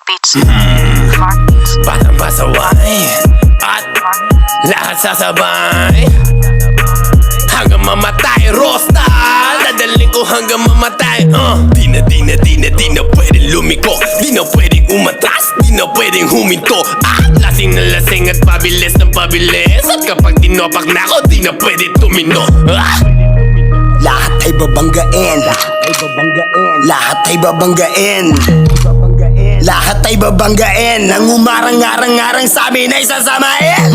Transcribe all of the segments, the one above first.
Beats. Batang pasaway at lahat sasabay hanggang mamatay. Rosta, dadaling ko hanggang mamatay. Di na pwedeng lumiko, di na pwedeng umatras, di na pwedeng huminto. Lasing na lasing at pabilis ng pabilis, at kapag tinopak na ako, di na pwede tumino. Lahat ay babanggain, lahat ay babanggain, lahat ay babanggain. Ang umarang-arang-arang sa amin ay sasamain.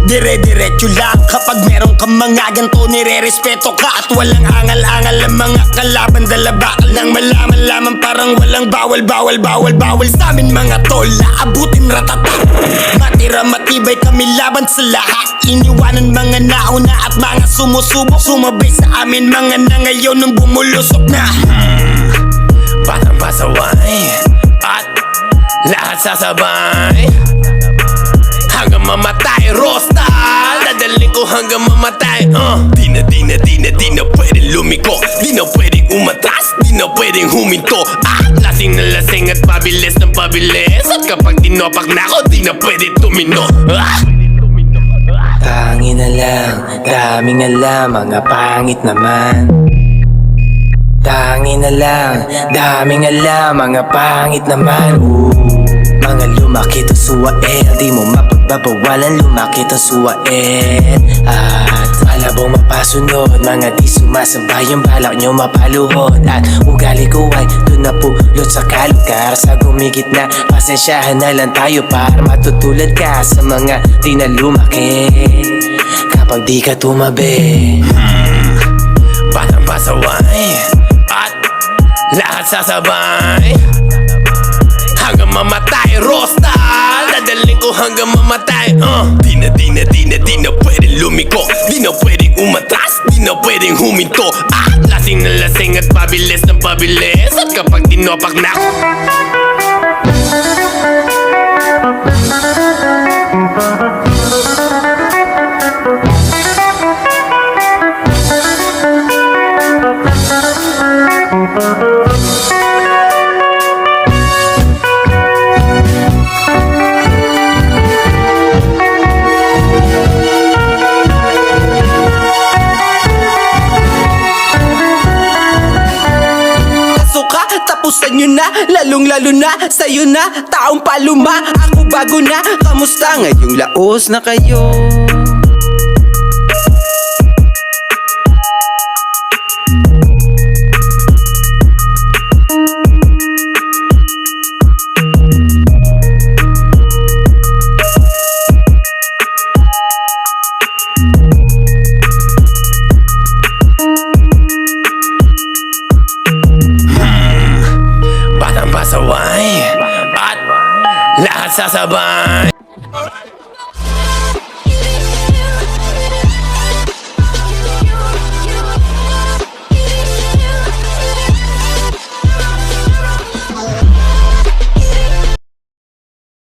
Dire-diretso lang kapag meron kang mga ganto, nire-respeto ka at walang angal-angal. Ang mga kalaban dala bakal nang malaman lamang, parang walang bawal sa amin mga tol. Aabutin ratata, matira matibay kami laban sa lahat. Iniwanan mga nauna at mga sumusubok, sumabay sa amin mga na ngayon nung bumulusok na. Batang pasaway at lahat sasabay hanggang mamatay. Rosta, dadaling ko hanggang mamatay. Di na pwedeng lumiko, di na pwedeng umatras, di na pwedeng huminto. Lasing na lasing at pabilis ng pabilis, at kapag tinopak na ako, di na pwede tumino. Tangin na lang, daming alam, mga pangit naman. Tangin na lang, daming alam, mga pangit naman. Mga lumaki to suwain, di mo mapagbabawalan, lumaki to suwain. At malabong mapasunod, mga di sumasabay, yung balak nyo mapaluhod. At ugali ko ay doon napulot sa kalugar. Sa gumigit na, pasensyahan na lang tayo para matutulad ka sa mga di na lumaki kapag di ka tumabi. Batang pasaway at lahat sasabay hanggang mamatay. Rosta, dadaling ko hanggang mamatay. Di na pwedeng lumiko, di na pwedeng umatras, di na pwedeng huminto. Lasing na lasing at pabilis ng pabilis, at kapag tinopak na ako, tapusan nyo na, lalong-lalo na sa'yo na, taong paluma. Ako bago na, kamusta ngayong laos na kayo? batang pasaway at lahat sasabay